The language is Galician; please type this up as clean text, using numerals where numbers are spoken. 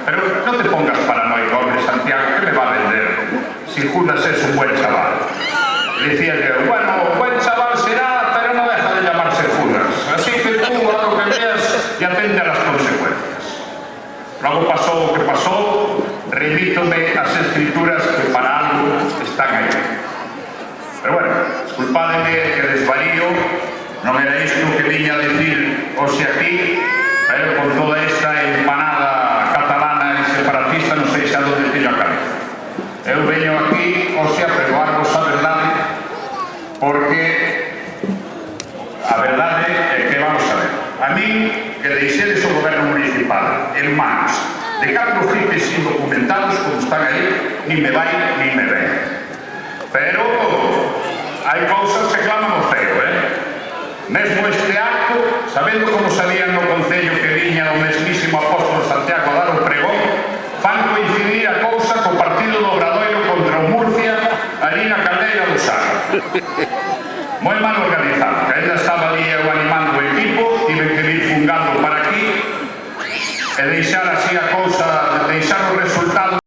Pero no te pongas paranoico, hombre, Santiago, ¿qué me va a vender si Judas es un buen chaval? Le decía yo, bueno, buen chaval será, pero no deja de llamarse Judas. Así que tú haz lo que veas y atente a las consecuencias. Luego pasó lo que pasó, remítome a las escrituras que para algo están aí. Pero bueno, disculpademe que desvarío, non era isto que viña a decir hoxe aquí, pero con toda esta empanada catalana e separatista non sei xa onde teño a cabeza. Eu veño aquí hoxe a pregoarvos a verdade, porque a verdade é que, vamos a ver, a mí que deixedes o goberno municipal en manos de 4 frikis indocumentados como están aí, ni me vai ni me ven. Pero hai cousas que claman o ceo, Mesmo este acto, sabendo como sabían no Concello que viña o mesmísimo apóstolo Santiago a dar o pregón, fan coincidir a cousa co partido do Obradoiro contra o Murcia ali na caldeira do Sar. Moi mal organizado, que ainda estaba ali eu animando o equipo, tive que ir fungando para aquí e deixar así a cousa, deixar o resultado